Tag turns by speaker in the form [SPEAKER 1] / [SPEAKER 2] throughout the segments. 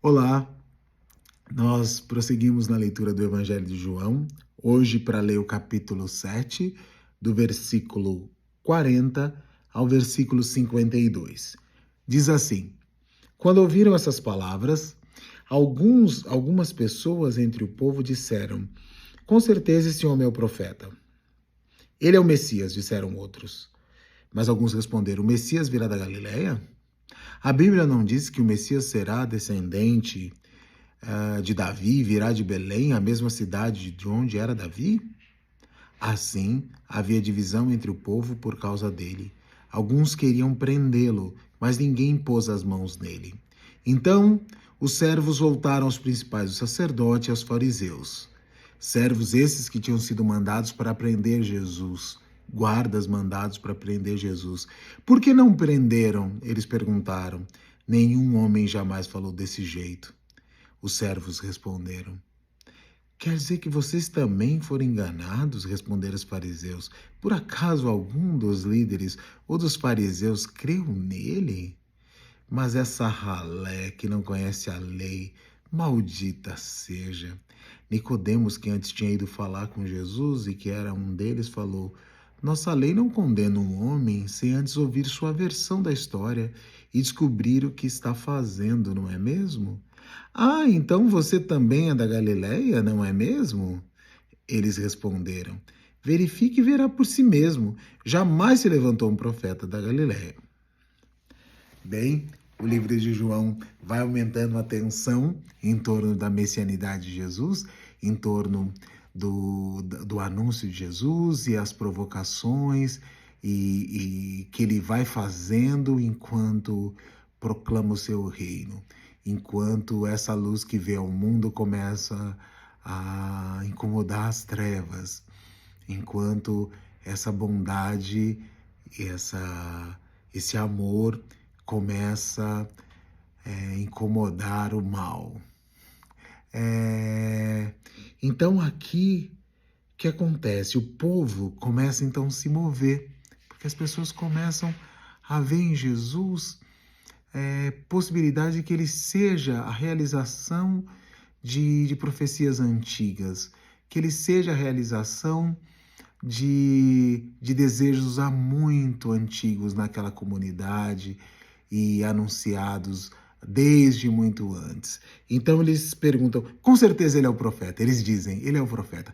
[SPEAKER 1] Olá, nós prosseguimos na leitura do Evangelho de João, hoje para ler o capítulo 7, do versículo 40 ao versículo 52. Diz assim: Quando ouviram essas palavras, algumas pessoas entre o povo disseram: Com certeza esse homem é o profeta. Ele é o Messias, disseram outros. Mas alguns responderam: O Messias virá da Galileia? A Bíblia não diz que o Messias será descendente de Davi, virá de Belém, a mesma cidade de onde era Davi? Assim, havia divisão entre o povo por causa dele. Alguns queriam prendê-lo, mas ninguém pôs as mãos nele. Então, os servos voltaram aos principais, o sacerdote e aos fariseus. Servos esses que tinham sido mandados para prender Jesus. Guardas mandados para prender Jesus. Por que não prenderam? Eles perguntaram. Nenhum homem jamais falou desse jeito. Os servos responderam: Quer dizer que vocês também foram enganados? Responderam os fariseus. Por acaso algum dos líderes ou dos fariseus creu nele? Mas essa ralé que não conhece a lei, maldita seja. Nicodemos, que antes tinha ido falar com Jesus e que era um deles, falou: Nossa lei não condena um homem sem antes ouvir sua versão da história e descobrir o que está fazendo, não é mesmo? Ah, então você também é da Galileia, não é mesmo? Eles responderam: Verifique e verá por si mesmo. Jamais se levantou um profeta da Galileia. Bem, o livro de João vai aumentando a tensão em torno da messianidade de Jesus, em torno do anúncio de Jesus e as provocações e que ele vai fazendo enquanto proclama o seu reino, enquanto essa luz que vê ao mundo começa a incomodar as trevas, enquanto essa bondade, esse amor começa a incomodar o mal. Então aqui, o que acontece? O povo começa então a se mover, porque as pessoas começam a ver em Jesus possibilidade de que ele seja a realização de profecias antigas, que ele seja a realização de desejos há muito antigos naquela comunidade e anunciados desde muito antes. Então eles perguntam, com certeza ele é o profeta. Eles dizem, ele é o profeta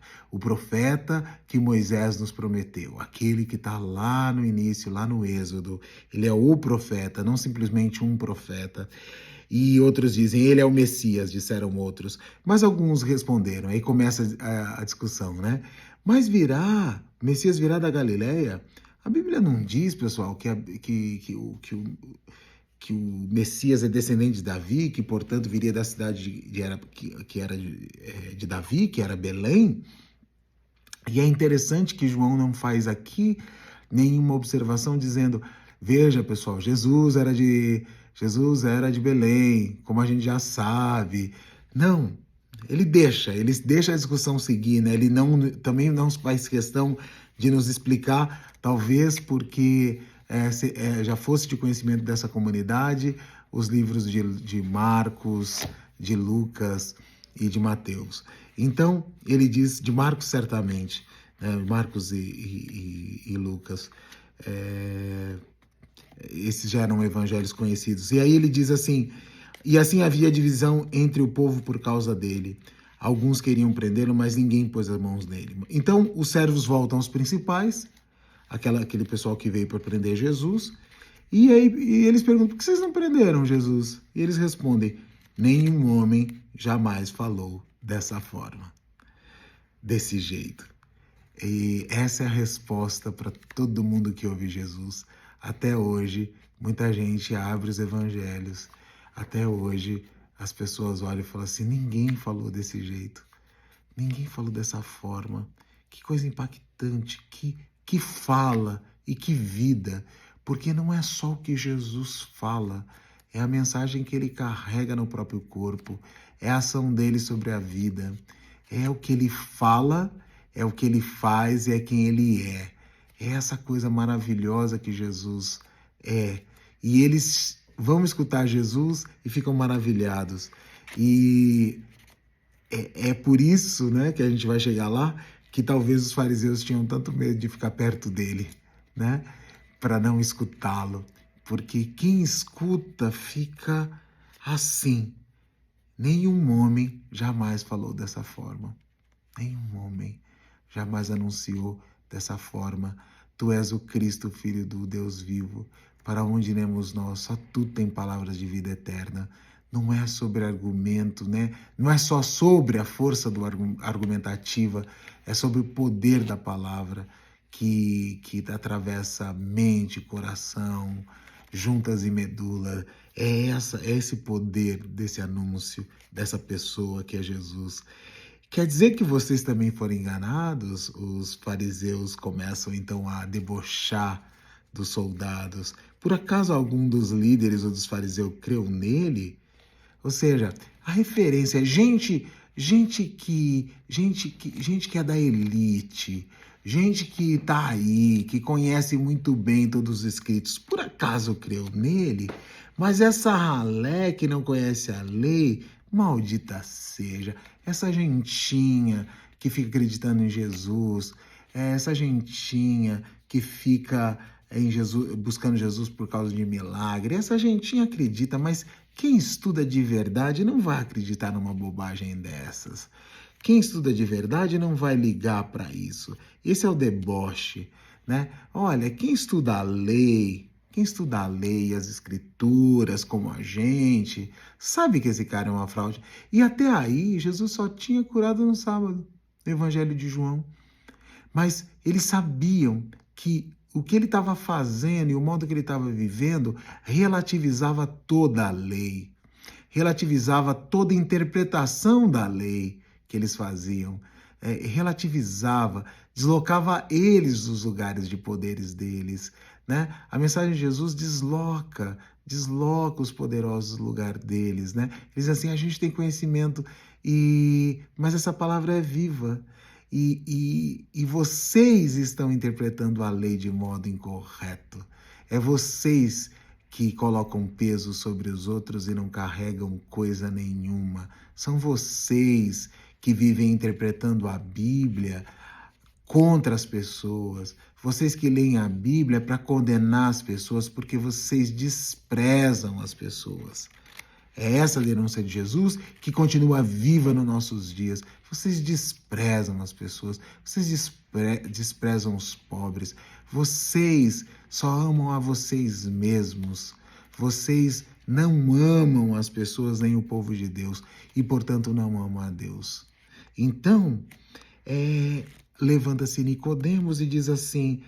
[SPEAKER 1] que Moisés nos prometeu, aquele que está lá no início, lá no Êxodo. Ele é o profeta, não simplesmente um profeta. E outros dizem, ele é o Messias, disseram outros. Mas alguns responderam, aí começa a discussão, né? Mas o Messias virá da Galileia? A Bíblia não diz, pessoal, que o Messias é descendente de Davi, que, portanto, viria da cidade que era de Davi, que era Belém. E é interessante que João não faz aqui nenhuma observação dizendo, veja, pessoal, Jesus era de Belém, como a gente já sabe. Não, ele deixa a discussão seguir, né? Ele também não faz questão de nos explicar, talvez porque já fosse de conhecimento dessa comunidade, os livros de Marcos, de Lucas e de Mateus. Então, ele diz, de Marcos certamente, né? Marcos e Lucas, esses já eram evangelhos conhecidos. E aí ele diz assim, e assim havia divisão entre o povo por causa dele. Alguns queriam prendê-lo, mas ninguém pôs as mãos nele. Então, os servos voltam aos principais, aquele pessoal que veio para prender Jesus, e eles perguntam, por que vocês não prenderam Jesus? E eles respondem, nenhum homem jamais falou dessa forma, desse jeito. E essa é a resposta para todo mundo que ouve Jesus. Até hoje, muita gente abre os evangelhos. Até hoje, as pessoas olham e falam assim, ninguém falou desse jeito. Ninguém falou dessa forma. Que coisa impactante, que fala e que vida. Porque não é só o que Jesus fala, é a mensagem que ele carrega no próprio corpo, é a ação dele sobre a vida, é o que ele fala, é o que ele faz e é quem ele é. É essa coisa maravilhosa que Jesus é. E eles vão escutar Jesus e ficam maravilhados. E é por isso, né, que a gente vai chegar lá, que talvez os fariseus tinham tanto medo de ficar perto dele, né, para não escutá-lo, porque quem escuta fica assim. Nenhum homem jamais falou dessa forma. Nenhum homem jamais anunciou dessa forma. Tu és o Cristo, Filho do Deus vivo. Para onde iremos nós? Só tu tem palavras de vida eterna. Não é sobre argumento, né? Não é só sobre a força do argumentativa, é sobre o poder da palavra que atravessa mente, coração, juntas e medula. É esse poder desse anúncio, dessa pessoa que é Jesus. Quer dizer que vocês também foram enganados? Os fariseus começam então a debochar dos soldados. Por acaso algum dos líderes ou dos fariseus creu nele? Ou seja, a referência é gente que é da elite, gente que está aí, que conhece muito bem todos os escritos. Por acaso creu nele? Mas essa ralé que não conhece a lei, maldita seja, essa gentinha que fica acreditando em Jesus, essa gentinha que fica em Jesus, buscando Jesus por causa de milagre, essa gentinha acredita, mas quem estuda de verdade não vai acreditar numa bobagem dessas. Quem estuda de verdade não vai ligar para isso. Esse é o deboche, né? Olha, quem estuda a lei, as escrituras, como a gente, sabe que esse cara é uma fraude. E até aí, Jesus só tinha curado no sábado, no Evangelho de João. Mas eles sabiam que o que ele estava fazendo e o modo que ele estava vivendo relativizava toda a lei, relativizava toda a interpretação da lei que eles faziam, relativizava, deslocava eles dos lugares de poderes deles, né? A mensagem de Jesus desloca os poderosos do lugar deles, né? Eles dizem assim, a gente tem conhecimento, mas essa palavra é viva. E vocês estão interpretando a lei de modo incorreto. É vocês que colocam peso sobre os outros e não carregam coisa nenhuma. São vocês que vivem interpretando a Bíblia contra as pessoas. Vocês que leem a Bíblia para condenar as pessoas porque vocês desprezam as pessoas. É essa a denúncia de Jesus que continua viva nos nossos dias. Vocês desprezam as pessoas, vocês desprezam os pobres, vocês só amam a vocês mesmos, vocês não amam as pessoas nem o povo de Deus e, portanto, não amam a Deus. Então, levanta-se Nicodemos e diz assim,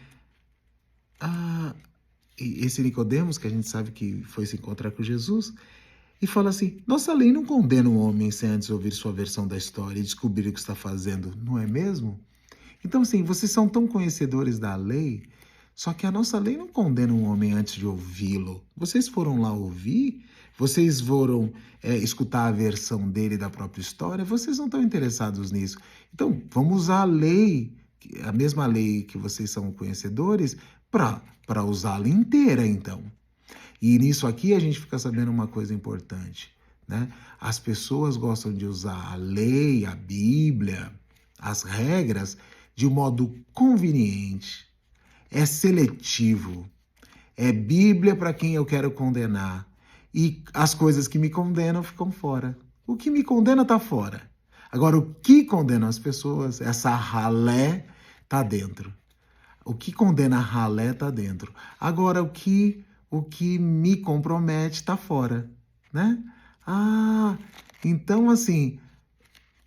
[SPEAKER 1] esse Nicodemos, que a gente sabe que foi se encontrar com Jesus, e fala assim, nossa lei não condena um homem sem antes ouvir sua versão da história e descobrir o que está fazendo, não é mesmo? Então, assim, vocês são tão conhecedores da lei, só que a nossa lei não condena um homem antes de ouvi-lo. Vocês foram lá ouvir, vocês foram escutar a versão dele da própria história, vocês não estão interessados nisso. Então, vamos usar a lei, a mesma lei que vocês são conhecedores, para usá-la inteira, então. E nisso aqui a gente fica sabendo uma coisa importante, né? As pessoas gostam de usar a lei, a Bíblia, as regras de um modo conveniente, é seletivo, é Bíblia para quem eu quero condenar e as coisas que me condenam ficam fora. O que me condena está fora. Agora, o que condena as pessoas, essa ralé, está dentro. O que condena a ralé está dentro. Agora, o que me compromete está fora, né? Então assim,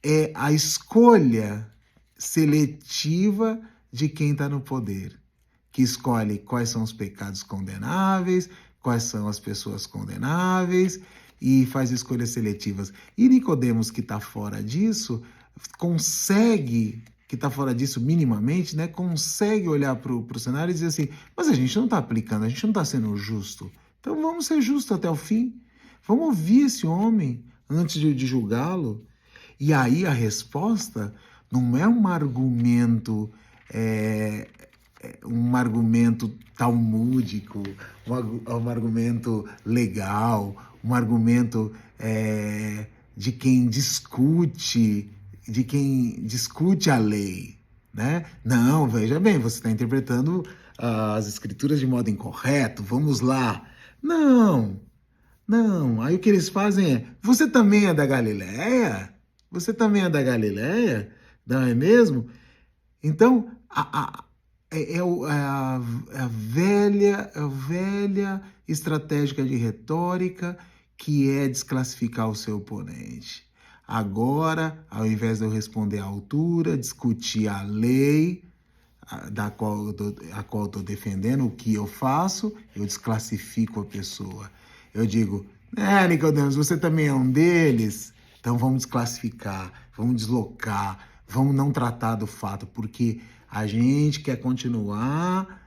[SPEAKER 1] é a escolha seletiva de quem está no poder, que escolhe quais são os pecados condenáveis, quais são as pessoas condenáveis e faz escolhas seletivas. E Nicodemos, que está fora disso, que está fora disso minimamente, né, consegue olhar para o cenário e dizer assim, mas a gente não está aplicando, a gente não está sendo justo. Então vamos ser justos até o fim. Vamos ouvir esse homem antes de julgá-lo. E aí a resposta não é um argumento talmúdico, um argumento legal, um argumento de quem discute a lei, né? Não, veja bem, você está interpretando as escrituras de modo incorreto, vamos lá. Não, não. Aí o que eles fazem é, você também é da Galileia? Você também é da Galileia? Não é mesmo? Então, é a velha estratégia de retórica que é desclassificar o seu oponente. Agora, ao invés de eu responder à altura, discutir a lei a qual eu estou defendendo, o que eu faço, eu desclassifico a pessoa. Eu digo, Nicodemus, você também é um deles? Então vamos desclassificar, vamos deslocar, vamos não tratar do fato, porque a gente quer continuar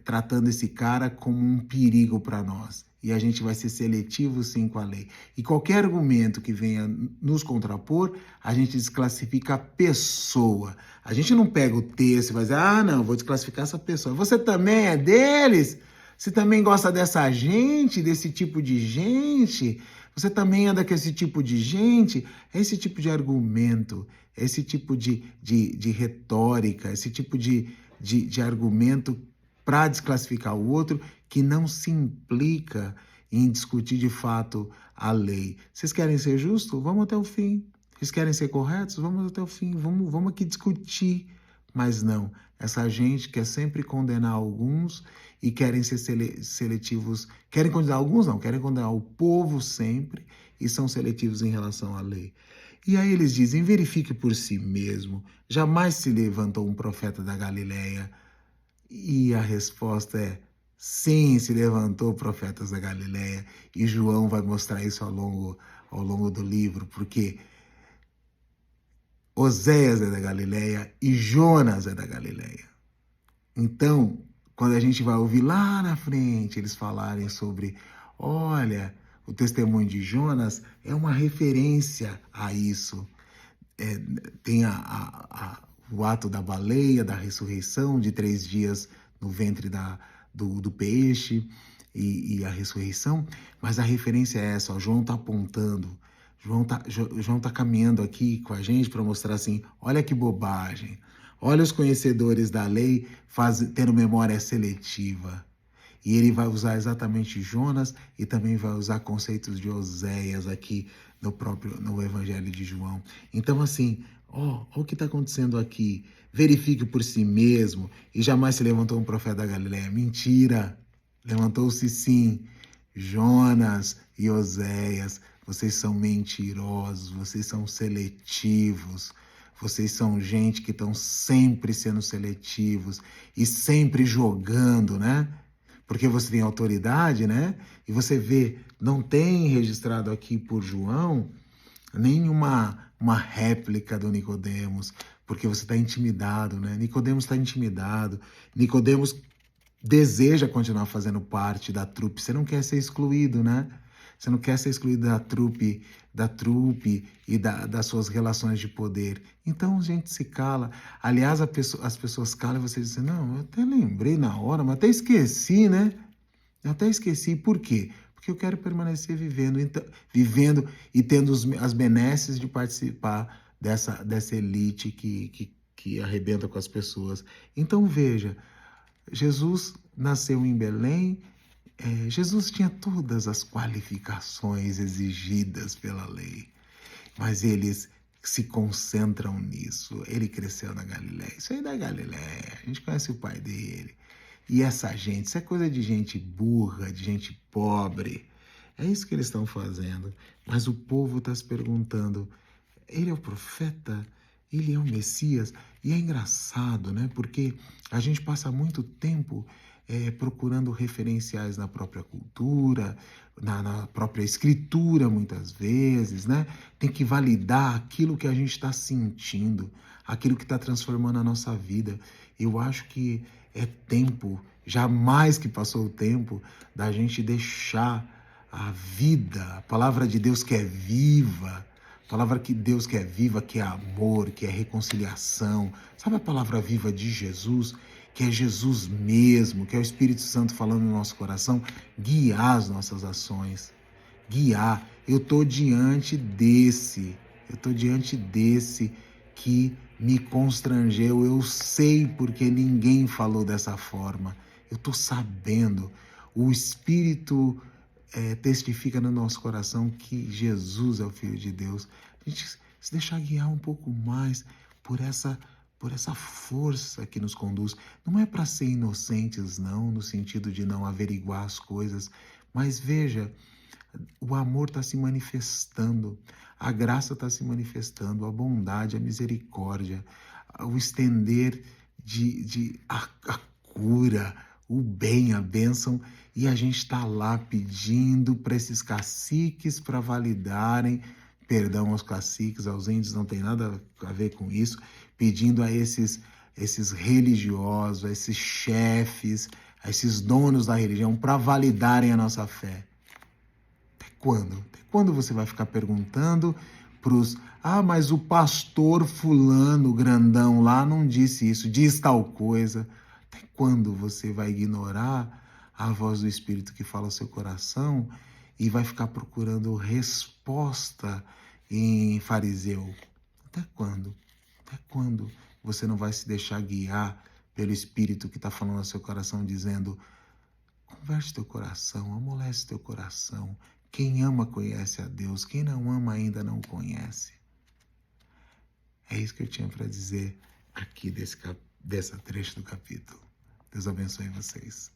[SPEAKER 1] tratando esse cara como um perigo para nós. E a gente vai ser seletivo sim com a lei. E qualquer argumento que venha nos contrapor, a gente desclassifica a pessoa. A gente não pega o texto e vai dizer, não, vou desclassificar essa pessoa. Você também é deles? Você também gosta dessa gente, desse tipo de gente? Você também anda com esse tipo de gente? É esse tipo de argumento, é esse tipo de retórica, esse tipo de argumento para desclassificar o outro que não se implica em discutir de fato a lei. Vocês querem ser justos? Vamos até o fim. Vocês querem ser corretos? Vamos até o fim. Vamos aqui discutir. Mas não, essa gente quer sempre condenar alguns e querem ser seletivos. Querem condenar alguns, não, querem condenar o povo sempre e são seletivos em relação à lei. E aí eles dizem, verifique por si mesmo. Jamais se levantou um profeta da Galileia. E a resposta é, sim, se levantou profetas da Galileia. E João vai mostrar isso ao longo do livro, porque Oséias é da Galileia e Jonas é da Galileia. Então, quando a gente vai ouvir lá na frente eles falarem sobre, olha, o testemunho de Jonas é uma referência a isso. Tem o ato da baleia, da ressurreição, de 3 dias no ventre do peixe e a ressurreição, mas a referência é essa, ó, João está apontando, João tá caminhando aqui com a gente para mostrar assim, olha que bobagem, olha os conhecedores da lei tendo memória seletiva. E ele vai usar exatamente Jonas e também vai usar conceitos de Oséias aqui no Evangelho de João. Então, assim, ó o que está acontecendo aqui. Verifique por si mesmo. E jamais se levantou um profeta da Galileia. Mentira! Levantou-se sim. Jonas e Oséias, vocês são mentirosos, vocês são seletivos. Vocês são gente que estão sempre sendo seletivos e sempre jogando, né? Porque você tem autoridade, né? E você vê, não tem registrado aqui por João nenhuma uma réplica do Nicodemos, porque você está intimidado, né? Nicodemos está intimidado. Nicodemos deseja continuar fazendo parte da trupe. Você não quer ser excluído, né? Você não quer ser excluído da trupe e das suas relações de poder. Então a gente se cala. Aliás, as pessoas calam e você diz, não, eu até lembrei na hora, mas até esqueci, né? Eu até esqueci. Por quê? Porque eu quero permanecer vivendo e tendo as benesses de participar dessa elite que arrebenta com as pessoas. Então veja, Jesus nasceu em Belém. Jesus tinha todas as qualificações exigidas pela lei, mas eles se concentram nisso. Ele cresceu na Galileia. Isso aí é da Galileia. A gente conhece o pai dele. E essa gente, isso é coisa de gente burra, de gente pobre. É isso que eles estão fazendo. Mas o povo está se perguntando, ele é o profeta? Ele é o Messias? E é engraçado, né? Porque a gente passa muito tempo procurando referenciais na própria cultura, na própria escritura, muitas vezes, né? Tem que validar aquilo que a gente está sentindo, aquilo que está transformando a nossa vida. Eu acho que é tempo, jamais que passou o tempo, da gente deixar a vida, a palavra de Deus que é viva, a palavra de Deus que é viva, que é amor, que é reconciliação. Sabe a palavra viva de Jesus? Que é Jesus mesmo, que é o Espírito Santo falando no nosso coração, guiar as nossas ações. guiar. Eu estou diante desse que me constrangeu. Eu sei porque ninguém falou dessa forma. Eu estou sabendo. O Espírito testifica no nosso coração que Jesus é o Filho de Deus. A gente se deixar guiar um pouco mais por essa força que nos conduz. Não é para ser inocentes, não, no sentido de não averiguar as coisas, mas veja, o amor está se manifestando, a graça está se manifestando, a bondade, a misericórdia, o estender a cura, o bem, a bênção, e a gente está lá pedindo para esses caciques para validarem, perdão aos caciques, aos índios, não tem nada a ver com isso, pedindo a esses religiosos, a esses chefes, a esses donos da religião para validarem a nossa fé. Até quando? Até quando você vai ficar perguntando pros, mas o pastor fulano, grandão lá, não disse isso, diz tal coisa. Até quando você vai ignorar a voz do Espírito que fala ao seu coração e vai ficar procurando resposta em fariseu? Até quando? Até quando você não vai se deixar guiar pelo Espírito que está falando ao seu coração, dizendo: converte teu coração, amolece teu coração. Quem ama conhece a Deus, quem não ama ainda não conhece. É isso que eu tinha para dizer aqui dessa trecho do capítulo. Deus abençoe vocês.